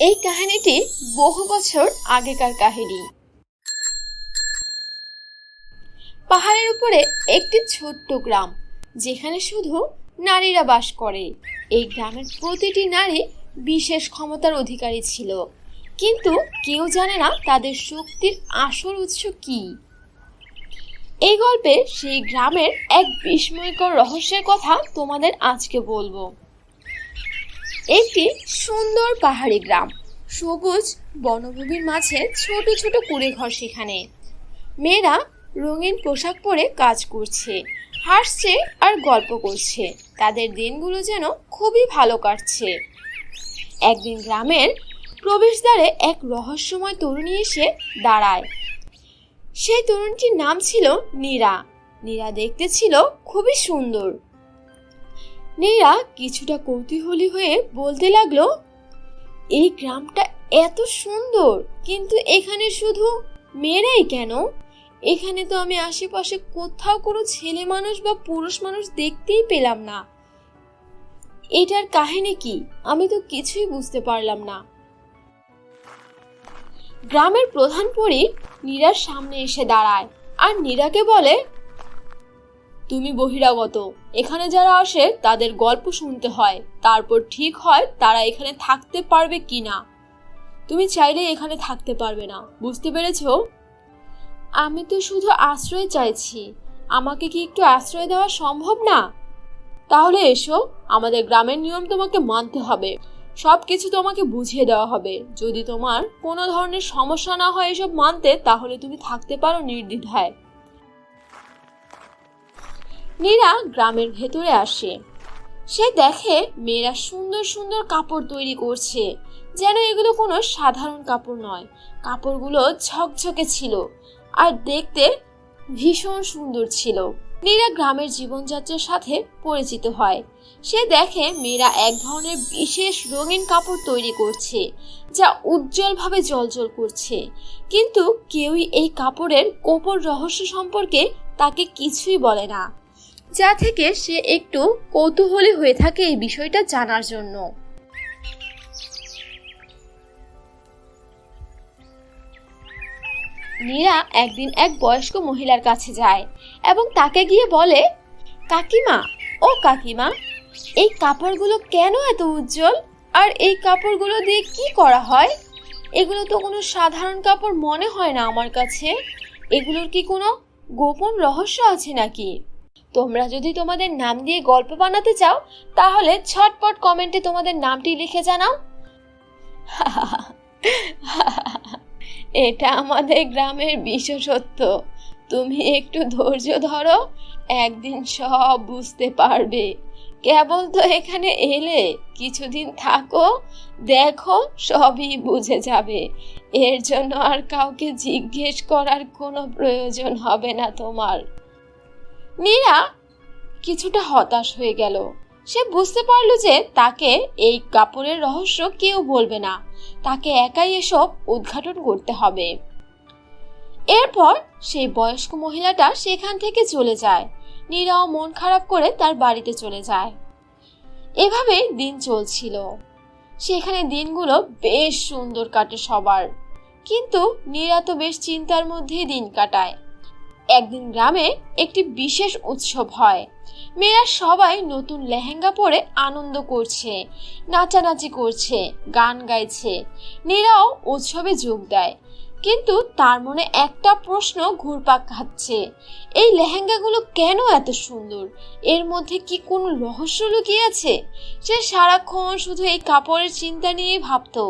এই কাহিনীটি বহু বছর আগেকার কাহিনী। পাহাড়ের উপরে একটি ছোট্ট গ্রাম, যেখানে শুধু নারীরা বাস করে। এই গ্রামের প্রতিটি নারী বিশেষ ক্ষমতার অধিকারী ছিল, কিন্তু কেউ জানে না তাদের শক্তির আসল উৎস কি। এই গল্পে সেই গ্রামের এক বিস্ময়কর রহস্যের কথা তোমাদের আজকে বলবো। একটি সুন্দর পাহাড়ি গ্রাম, সবুজ বনভূমির মাঝে ছোট ছোট কুঁড়ে ঘর। সেখানে মেয়েরা রঙিন পোশাক পরে কাজ করছে, হাসছে আর গল্প করছে। তাদের দিনগুলো যেন খুবই ভালো কাটছে। একদিন গ্রামের প্রবেশদ্বারে এক রহস্যময় তরুণী এসে দাঁড়ায়। সেই তরুণীটির নাম ছিল নীরা। নীরা দেখতে ছিল খুবই সুন্দর। নীরা কিছুটা কৌতূহলী হয়ে বলতে লাগলো, এই গ্রামটা এত সুন্দর, কিন্তু এখানে শুধু মেয়েরাই কেন? এখানে তো আমি আশেপাশে কোথাও কোনো ছেলে মানুষ বা পুরুষ মানুষ দেখতেই পেলাম না। এটার কাহিনী কি? আমি তো কিছুই বুঝতে পারলাম না। গ্রামের প্রধান পরী নীরার সামনে এসে দাঁড়ায় আর নীরাকে বলে, তুমি বহিরাগত। এখানে যারা আসে তাদের গল্প শুনতে হয়, তারপর ঠিক হয় তারা এখানে থাকতে পারবে কিনা। তুমি চাইলে এখানে থাকতে পারবে না, বুঝতে পেরেছো? আমি তো শুধু আশ্রয় চাইছি, আমাকে কি একটু আশ্রয় দেওয়া সম্ভব না? তাহলে এসো, আমাদের গ্রামের নিয়ম তোমাকে মানতে হবে, সবকিছু তোমাকে বুঝিয়ে দেওয়া হবে। যদি তোমার কোনো ধরনের সমস্যা না হয় এসব মানতে, তাহলে তুমি থাকতে পারো নির্দ্বিধায়। নীরা গ্রামের ভেতরে আসে। সে দেখে মেয়েরা সুন্দর সুন্দর কাপড় তৈরি করছে, যেন এগুলো কোনো সাধারণ কাপড় নয়। কাপড়গুলো ঝকঝকে ছিল আর দেখতে ভীষণ সুন্দর ছিল। নীরা গ্রামের জীবনযাত্রার সাথে পরিচিত হয়। সে দেখে মেয়েরা এক ধরনের বিশেষ রঙিন কাপড় তৈরি করছে, যা উজ্জ্বলভাবে জ্বলজ্বল করছে। কিন্তু কেউই এই কাপড়ের গোপন রহস্য সম্পর্কে তাকে কিছুই বলে না, যা থেকে সে একটু কৌতূহলী হয়ে থাকে এই বিষয়টা জানার জন্য। নীরা একদিন এক বয়স্ক মহিলার কাছে যায় এবং তাকে গিয়ে বলে, কাকিমা, ও কাকিমা, এই কাপড়গুলো কেন এত উজ্জ্বল? আর এই কাপড়গুলো দিয়ে কি করা হয়? এগুলো তো কোনো সাধারণ কাপড় মনে হয় না আমার কাছে। এগুলোর কি কোনো গোপন রহস্য আছে নাকি? তোমরা যদি তোমাদের নাম দিয়ে গল্প বানাতে চাও, তাহলে ঝটপট কমেন্টে তোমাদের নামটি লিখে জানাও। এটা আমাদের গ্রামের বিশেষত্ব। তুমি একটু ধৈর্য ধরো, একদিন সব বুঝতে পারবে। কেবল তো এখানে এলে, কিছুদিন থাকো, দেখো সবই বুঝে যাবে। এর জন্য আর কাউকে জিজ্ঞেস করার কোনো প্রয়োজন হবে না তোমার। নীরা কিছুটা হতাশ হয়ে গেল। সে বুঝতে পারলো যে তাকে এই কাপড়ের রহস্য কেউ বলবে না, তাকে একাই এসব উদ্ঘাটন করতে হবে। এরপর সেই বয়স্ক মহিলাটা সেখান থেকে চলে যায়। নীরাও মন খারাপ করে তার বাড়িতে চলে যায়। এভাবে দিন চলছিল। সেখানে দিনগুলো বেশ সুন্দর কাটে সবার, কিন্তু নীরা তো বেশ চিন্তার মধ্যেই দিন কাটায়। একদিন গ্রামে একটি বিশেষ উৎসব হয়। মেয়েরা সবাই নতুন লেহেঙ্গা পরে আনন্দ করছে, নাচানাচি করছে, গান গাইছে। নীরাও উৎসবে যোগ দেয়, কিন্তু তার মনে একটা প্রশ্ন ঘুরপাক খাচ্ছে, এই লেহেঙ্গাগুলো কেন এত সুন্দর? এর মধ্যে কি কোনো রহস্য লুকিয়ে আছে? সে সারাক্ষণ শুধু এই কাপড়ের চিন্তা নিয়েই ভাবতো,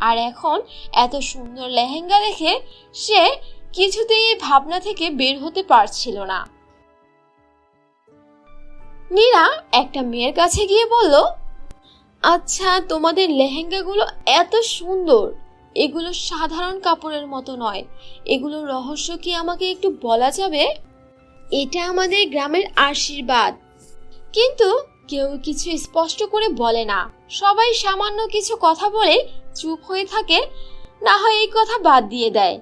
আর এখন এত সুন্দর লেহেঙ্গা দেখে সে কিছুতেই এই ভাবনা থেকে বের হতে পারছিল না। নীরা একটা মেয়ের কাছে গিয়ে বলল, আচ্ছা, তোমাদের লেহেঙ্গাগুলো এত সুন্দর, এগুলো সাধারণ কাপড়ের মতো নয়, এগুলোর রহস্য কি আমাকে একটু বলা যাবে? এটা আমাদের গ্রামের আশীর্বাদ। কিন্তু কেউ কিছু স্পষ্ট করে বলে না। সবাই সামান্য কিছু কথা বলে চুপ হয়ে থাকে, না হয় এই কথা বাদ দিয়ে দেয়।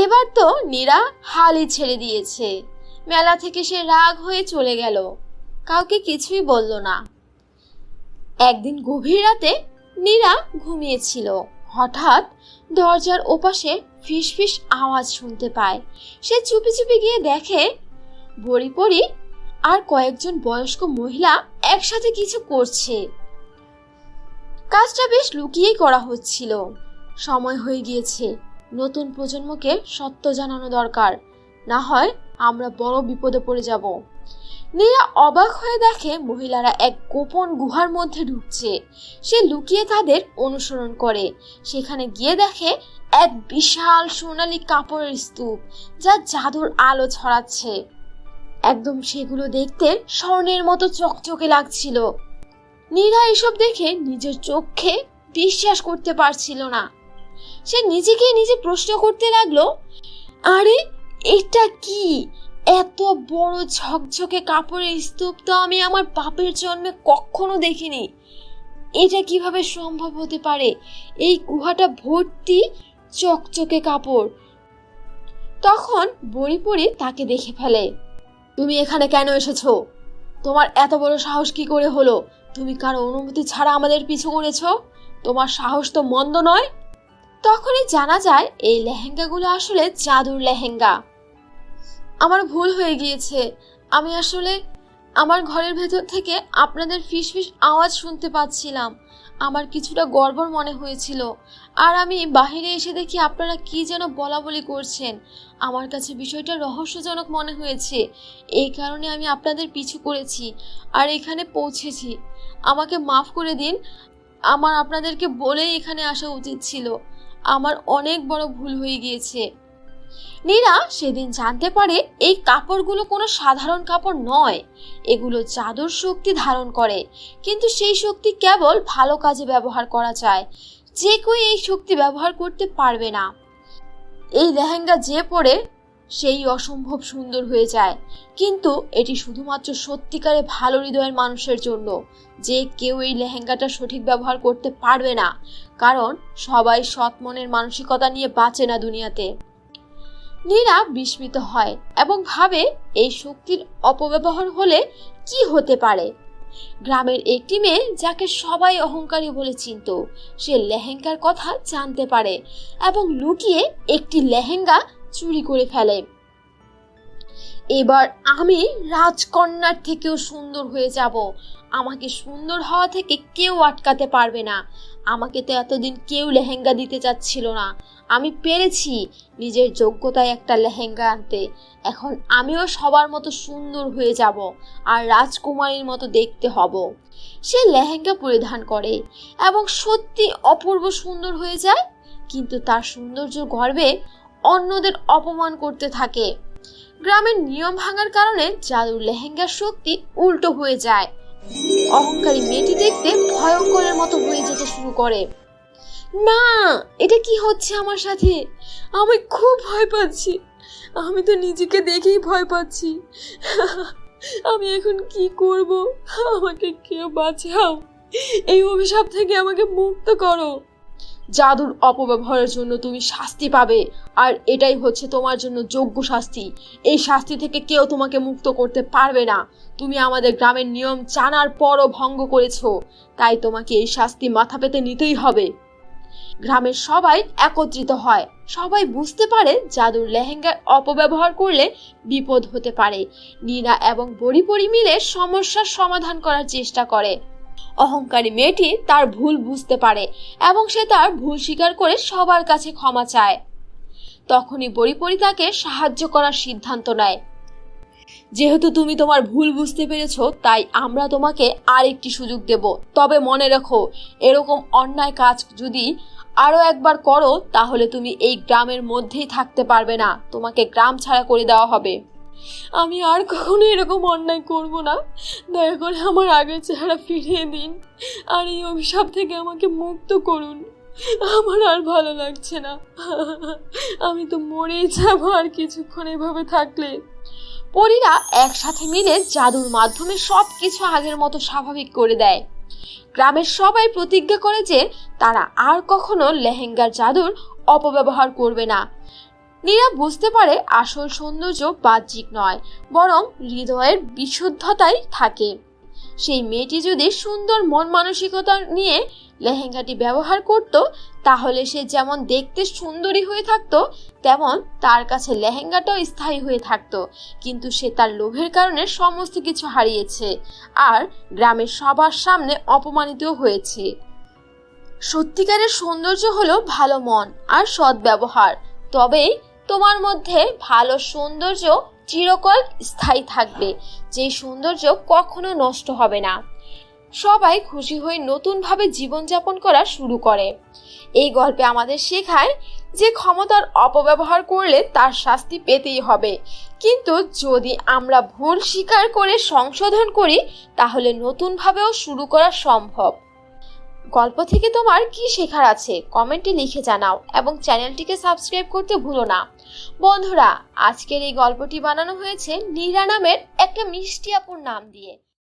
এবার তো নীরা হালই ছেড়ে দিয়েছে। মেলা থেকে সে রাগ হয়ে চলে গেল, কাউকে কিছুই বলল না। একদিন গভীর রাতে নীরা ঘুমিয়েছিল। হঠাৎ দরজার ওপাশে ফিসফিস আওয়াজ শুনতে পায়। সে চুপি চুপি গিয়ে দেখে বড়িপড়ি আর কয়েকজন বয়স্ক মহিলা একসাথে কিছু করছে। কাজটা বেশ লুকিয়েই করা হচ্ছিল। সময় হয়ে গিয়েছে, নতুন প্রজন্মকে সত্য জানানো দরকার, না হয় আমরা বড় বিপদে পড়ে যাব। নীরা অবাক হয়ে দেখে মহিলারা এক গোপন গুহার মধ্যে ঢুকছে। সে লুকিয়ে তাদের অনুসরণ করে। সেখানে গিয়ে দেখে এক বিশাল সোনালী কাপড়ের স্তূপ, যা জাদুর আলো ছড়াচ্ছে। একদম সেগুলো দেখতে স্বর্ণের মতো চকচকে লাগছিল। নীরা এসব দেখে নিজের চোখে বিশ্বাস করতে পারছিল না। সে নিজেকে নিজে প্রশ্ন করতে লাগলো, আরে এটা কি? এত বড় ঝকঝকে কাপড়ের স্তূপ তো আমি আমার বাপের জন্মে কখনো দেখিনি। এটা কিভাবে সম্ভব হতে পারে? এই গুহাটা ভর্তি চকচকে কাপড়। তখন বড়িপড়ি তাকে দেখে ফেলে। তুমি এখানে কেন এসেছো? তোমার এত বড় সাহস কি করে হলো? তুমি কারো অনুমতি ছাড়া আমাদের পিছু করেছো? তোমার সাহস তো মন্দ নয়। তখনই জানা যায় এই লেহেঙ্গাগুলো আসলে জাদুর লেহেঙ্গা। আমার ভুল হয়ে গিয়েছে। আমি আসলে আমার ঘরের ভেতর থেকে আপনাদের ফিসফিস আওয়াজ শুনতে পাচ্ছিলাম। আমার কিছুটা গড়বড় মনে হয়েছিল, আর আমি বাহিরে এসে দেখি আপনারা কি যেন বলাবলি করছেন। আমার কাছে বিষয়টা রহস্যজনক মনে হয়েছে, এই কারণে আমি আপনাদের পিছু করেছি আর এখানে পৌঁছেছি। আমাকে মাফ করে দিন। আমার আপনাদেরকে বলেই এখানে আসা উচিত ছিল। আমার অনেক বড় ভুল হয়ে গিয়েছে। নীরা সেদিন জানতে পারে এই কাপড়গুলো কোনো সাধারণ কাপড় নয়, এগুলো জাদুর শক্তি ধারণ করে। কিন্তু সেই শক্তি কেবল ভালো কাজে ব্যবহার করা যায়। যে কেউ এই শক্তি ব্যবহার করতে পারবে না। এই লেহেঙ্গা যে পরে সেই অসম্ভব সুন্দর হয়ে যায়, কিন্তু এটি শুধুমাত্র সত্যিকারে ভালো হৃদয়ের মানুষের জন্য। যে কেউ এই লেহেঙ্গাটা সঠিক ব্যবহার করতে পারবে না, কারণ সবাই সৎ মনের মানসিকতা নিয়ে বাঁচে না দুনিয়াতে। নীরা বিস্মিত হয় এবং ভাবে এই শক্তির অপব্যবহার হলে কি হতে পারে। গ্রামের একটি মেয়ে, যাকে সবাই অহংকারী বলে চিনত, সে লেহেঙ্গার কথা জানতে পারে এবং লুকিয়ে একটি লেহেঙ্গা চুরি করে ফেলে। এবার আমি রাজকন্যার থেকেও সুন্দর হয়ে যাব। আমাকে সুন্দর হওয়া থেকে কেউ আটকাতে পারবে না। আমাকে তো এতদিন কেউ লেহেঙ্গা দিতে চাচ্ছিল না। আমি পেরেছি নিজের যোগ্যতায় একটা লেহেঙ্গা আনতে। এখন আমিও সবার মতো সুন্দর হয়ে যাব আর রাজকুমারীর মতো দেখতে হব। সে লেহেঙ্গা পরিধান করে এবং সত্যি অপূর্ব সুন্দর হয়ে যায়, কিন্তু তার সৌন্দর্য গর্বে অন্যদের অপমান করতে থাকে। গ্রামের নিয়ম ভাঙার কারণে জাদুর লেহেঙ্গার শক্তি উল্টো হয়ে যায়। অহংকারী মেয়েটি দেখতে ভয়ঙ্করের মতো হয়ে যেতে শুরু করে। না, এটা কি হচ্ছে আমার সাথে? আমি খুব ভয় পাচ্ছি। আমি তো নিজেকে দেখেই ভয় পাচ্ছি। আমি এখন কি করব? আমাকে কেউ বাঁচাও। এই অভিশাপ থেকে আমাকে মুক্ত করো। জাদুর অপব্যবহারের জন্য তুমি শাস্তি পাবে, আর এটাই হচ্ছে তোমার জন্য যোগ্য শাস্তি। এই শাস্তি থেকে কেউ তোমাকে মুক্ত করতে পারবে না। তুমি আমাদের গ্রামের নিয়ম জানার পরও ভঙ্গ করেছো, তাই তোমাকে এই শাস্তি মাথা পেতে নিতেই হবে। গ্রামের সবাই একত্রিত হয়। সবাই বুঝতে পারে জাদুর লেহেঙ্গার অপব্যবহার করলে বিপদ হতে পারে। নীরা এবং বড়িপড়ি মিলে সমস্যার সমাধান করার চেষ্টা করে। অহংকারী মেয়েটি তার ভুল বুঝতে পারে এবং সে তার ভুল স্বীকার করে সবার কাছে ক্ষমা চায়। তখনই বড়িপড়ি তাকে সাহায্য করার সিদ্ধান্ত নেয়। যেহেতু তুমি তোমার ভুল বুঝতে পেরেছো, তাই আমরা তোমাকে আরেকটি সুযোগ দেব। তবে মনে রেখো, এরকম অন্যায় কাজ যদি আরো একবার করো, তাহলে তুমি এই গ্রামের মধ্যেই থাকতে পারবে না। তোমাকে গ্রাম ছাড়া করে দেওয়া হবে। আমি আর কখনো এরকম অন্যায় করব না। দয়া করে আমার আগের চেহারা ফিরিয়ে দিন আর এই অভিশাপ থেকে আমাকে মুক্ত করুন। আমার আর ভালো লাগছে না। আমি তো মরেই যাবো আর কিছুক্ষণ এভাবে থাকলে। পরীরা একসাথে মিলে জাদুর মাধ্যমে সবকিছু আগের মতো স্বাভাবিক করে দেয়। গ্রামের সবাই প্রতিজ্ঞা করে যে তারা আর কখনো লেহেঙ্গার জাদুর অপব্যবহার করবে না। নীরা বুঝতে পারে আসল সৌন্দর্য বাহ্যিক নয়, বরং হৃদয়ের বিশুদ্ধতাই থাকে। সেই মেয়েটি যদি সুন্দর মন মানসিকতা নিয়ে লেহেঙ্গাটি ব্যবহার করত, তাহলে সে যেমন দেখতে সুন্দরী হয়ে থাকতো, তেমন তার কাছে লেহেঙ্গাটাও স্থায়ী হয়ে থাকতো। কিন্তু সে তার লোভের কারণে সমস্ত কিছু হারিয়েছে আর গ্রামের সবার সামনে অপমানিত হয়েছে। সত্যিকারের সৌন্দর্য হলো ভালো মন আর সৎ ব্যবহার, তবেই তোমার মধ্যে ভালো সৌন্দর্য চিরকাল স্থায়ী থাকবে, যে সৌন্দর্য কখনো নষ্ট হবে না। সবাই খুশি হয়ে নতুনভাবে জীবনযাপন করা শুরু করে। এই গল্পে আমাদের শেখায় যে ক্ষমতার অপব্যবহার করলে তার শাস্তি পেতেই হবে, কিন্তু যদি আমরা ভুল স্বীকার করে সংশোধন করি তাহলে নতুনভাবেও শুরু করা সম্ভব। গল্প থেকে তোমার কি শেখার আছে কমেন্টে লিখে জানাও এবং চ্যানেলটিকে সাবস্ক্রাইব করতে ভুলো না। বন্ধুরা, আজকের এই গল্পটি বানানো হয়েছে নীরা নামের একটা মিষ্টি আপুর নাম দিয়ে।